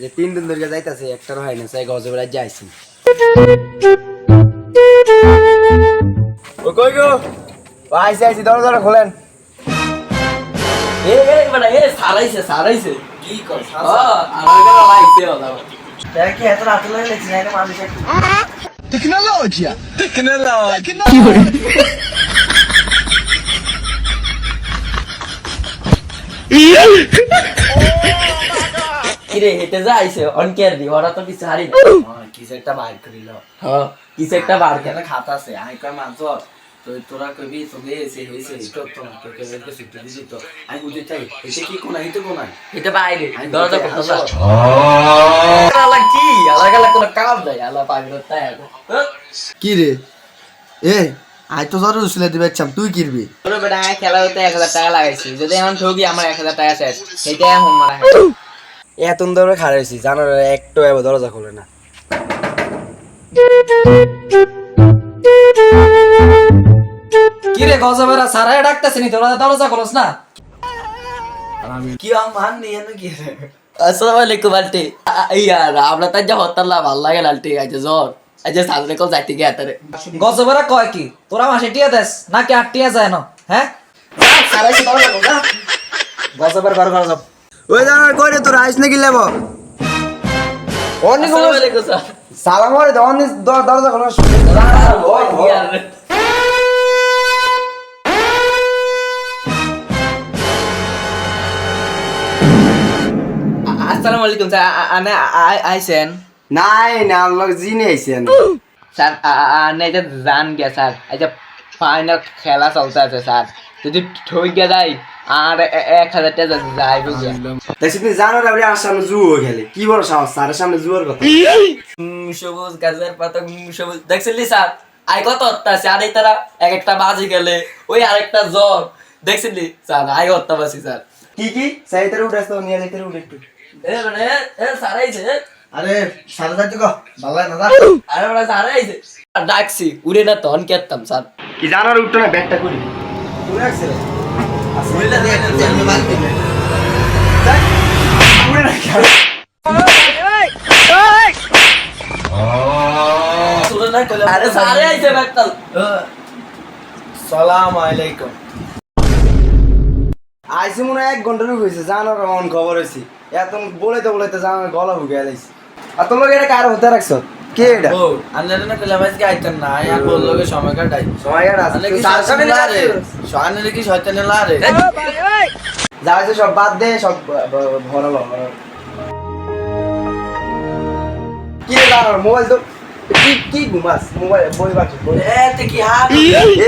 যে 3 দিন ধরে যাইতাছে একটারও হয় না, চাই গজে বেড়া যাইছি। ও কই গো? আইছি আইছি, দরজা খোলেন। এ মানে সারাইছে কি কর আমার কাছে লাইছে ওলা দেখ কি এত রাত লাগে লেছি না মানুষ Tecnologia! Tecnologia! কিরে হেঁটে যা আইছে অনকের দি ওরা তো কিছু হারি না কিছু একটা বাইর করিল। হ্যাঁ কিছু একটা বার কেন খাতা আছে আই কয় মাছ তো তোরা কইবি তোকে এসে হইছে স্টক তো না তোকে এর সিটি দিছি তো আমি বুঝতে চাই এটা কি কোনা হিতে কোনা হেঁটে বাইরে দরজা করতে যা আলা কি আলাদা কোন কাম যায় আলা পাগল তাই কি রে এ আই তো জরুর উসলে দিবে চাম তুই কিরবি তোর বেটা খেলা হতে 1000 টাকা লাগাইছি যদি এখন ঠকি আমার 1000 টাকা শেষ সেটাই এখন মারা এত ধরে খাড়াইছি জানার একটু এবার দরজা খোলে না। কি রে গজবেরা সারাই ডাকতেছিস নি তোরা দরজা খোলস না? কি মান নিয়ে না কি রে? আসসালামু আলাইকুম আন্টি ইয়ার আমরা তাই যা হতাল্লা ভালো লাগে আন্টি আইছে জ্বর আইছে সামনে কল যাইতে গিয়ে তারে গজবেরা কয় কি তোরা মাসে টিয়া দেস নাকি 8 টিয়া যায় না? হ্যাঁ সারাইছে দরজা খোল না গজবের ঘর ঘর যাব। ওই জানার কই রে তোর আইস নাকি লেব অনেক আসসালামু আলাইকুম স্যার সালাম করে তো অনেক দরজা খোলা আসসালামু আলাইকুম স্যার আনে আইছেন নাই না লোক জিনে আইছেন স্যার আনে এটা জান গিয়া স্যার আচ্ছা ফাইনাল খেলা চলতে আছে স্যার যদি ঠই গিয়া যাই আর 1000 টাকা যাইব গিয়া দেখছি তুমি জানো না আমার সামনে জুয়ো খেলে কি বড় সাহস স্যারের সামনে জুয়োর কথা সবুজ গাছের পাতা সবুজ দেখছিলি স্যার আই কত হত্যা আছে আর এই তারা এক একটা বাজি গেলে ওই আরেকটা জ্বর দেখছিলি স্যার আই হত্যা বাসি স্যার কি কি সাইতের উঠে আসতো নিয়ে যাইতে উঠে একটু এ মানে এ স্যার আইছে আরে সারা যাইতে গো ভালো না দা আরে বড় স্যার আইছে ডাকছি উড়ে না তখন কেতাম স্যার কি জানার উঠতো না ব্যাগটা করি উড়ে আসছে রে উড়ে না দিয়ে আমি মার দিই যাই উড়ে না আরে স্যার আইছে ব্যাকতাল সালাম আলাইকুম আইসি মনে 1 ঘন্টা হয়েছে জানার এমন খবর হয়েছি এত বলেতে জানার গলা হুগে আলাইছি আর তোমার এটা কার হতে রাখছো কে এটা ও আন্নারে না কইলাম আজকে আইতেন না আর বললো যে সময় কাটাই সময় কাটা আছে আন্নারে কি শয়তানে লারে শয়তানে কি শয়তানে লারে যা আছে সব বাদ দে সব ভরালো কি রে জানার মোবাইল তো কি ঘুমাস মোবাইল বই বাকি এতে কি হাত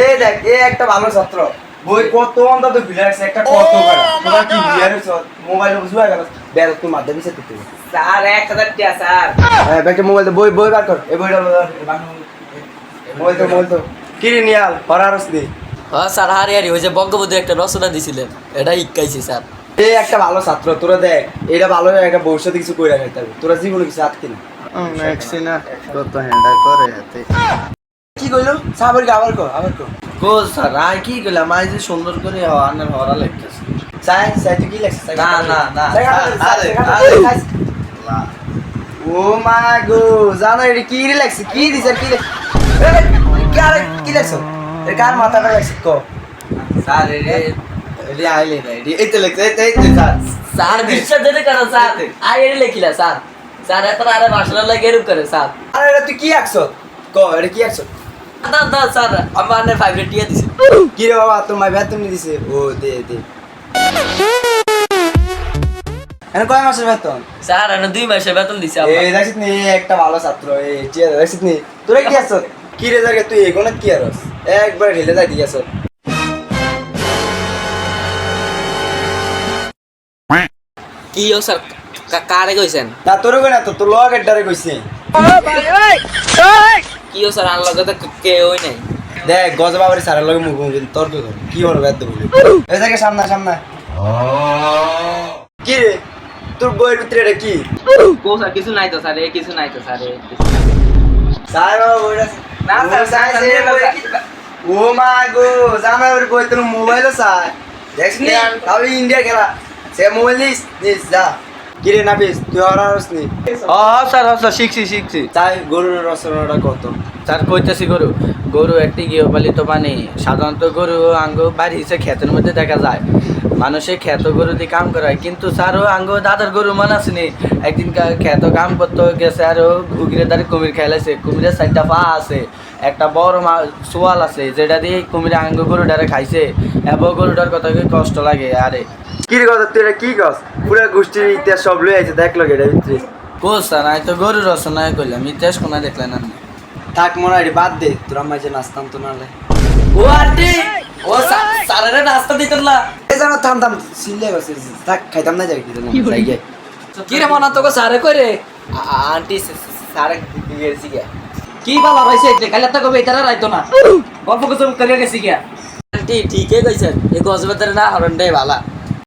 এ দেখ এ একটা ভালো ছাত্র বই কত অন্তত ভিড় আছে একটা কত করে তোরা কি ভিড় আছে মোবাইল বুঝবা গেল বের তুই মাধ্যমে দিছে তুই স্যার 1000 টাকা স্যার হ্যাঁ ব্যাগটা মোবাইল বই বার কর এই বইটা মোবাইল তো কি রে নিয়াল হরারস দি হ্যাঁ স্যার হারি হারি ওই যে বঙ্গবন্ধু একটা রচনা দিছিলেন এটা ইকাইছি স্যার এ একটা ভালো ছাত্র তোরা দেখ এটা ভালো একটা ভবিষ্যতে কিছু কইরা খাইতে হবে তোরা জীবনে কিছু আটকি না Maxina, কত হ্যান্ডা করে হাতে। কি কইলো সাবর আবার কর গো স্যার আর কি কইলাম আই যে সুন্দর করে আন্নার হরা লাগতেছে সাই তুই কি লাগছিস না ও মা গো জানো এটা কি রে লাগছে কি দিছে কি কি লাগছে এর কার মাথাটা লাগছে কো স্যার এডি আইলে না এডি এইতে লাগছে এই স্যার স্যার বিশ্বাস দিতে কেন স্যার আই এর লেখিলা স্যার স্যার এত আরে ভাষণ লাগে এরকম করে স্যার আরে এটা তুই কি আঁকছো কো এটা কি আঁকছো না স্যার আমার 5 টিয়া দিছে কি রে বাবা তোর মাই বেতন দিছে ও দে এনে কয় মাসের বেতন স্যার এনে 2 মাসের বেতন দিছে এই দেখছিস নি একটা ভালো ছাত্র এই চিয়া দেখছিস নি তোরা কি আছো কি রে জায়গা তুই এগোনে কি আরস একবার ঢেলে যাই দিয়াছ কি ও স্যার কারে কইছেন না তোর কই না তো তোর লগ এডারে কইছে কি ও স্যার আনলো কথা কেউ নাই দেখ গজ বাবারি সারা লগে মুখ মুখ তর্ক কর কি করবে এত বলি এই জায়গা সামনে কি রে তোর বইয়ের ভিতরে এটা কি কো স্যার কিছু নাই তো স্যার কিছু নাই তো স্যার স্যার বাবা বইটা না স্যার ও মা গো জানা ওর বই তোর মোবাইলও স্যার দেখছিস তাহলে ইন্ডিয়া খেলা সে মোবাইল নিস যা কিরে নাফিস তুই হরাস নি স্যার শিখছি তাই গরুর রচনাটা কত স্যার কইতেছি গরু একটি গৃহপালিত প্রাণী সাধারণত গরু আঙ্গ বাড়ি হিসেবে ক্ষেতের মধ্যে দেখা যায় মানুষে ক্ষেত গরু দিয়ে কাম করায় কিন্তু স্যারও আঙ্গ দাদার গরু মান আসেনি একদিন ক্ষেত কাম করতে গেছে আরো ঘুগিরে দাঁড়িয়ে কুমির খেলাইছে কুমিরের 4টা পা আছে একটা বড় সোয়াল আছে যেটা দিয়ে কুমিরে আঙ্গ গরুটারে খাইছে এবং গরুটার কথা কষ্ট লাগে আরে কিরে কথা তুই এটা কি কস পুরা গোষ্ঠীর ইতিহাস সব লই আইছে দেখলো এটা ভিতরে কোস স্যার আমি তো গরু রচনায় করলাম ইতিহাস কোনা দেখলেন না থাক মনে হয় বাদ দে তোরা মাঝে নাস্তাম তো নালে ও আন্টি ও স্যারের নাস্তা দিতেন না এই জানো থাম সিলে গেছে থাক খাইতাম না যাই যাই গে কি রে মনা তোকে সারে কইরে আন্টি স্যার গেছি গিয়া কি বালা রইছে এতে খালি একটা কবে এটারা রাইতো না গল্প কিছু করে গেছি গিয়া আন্টি ঠিকই কইছেন এই গজবাতের না হরণটাই ভালা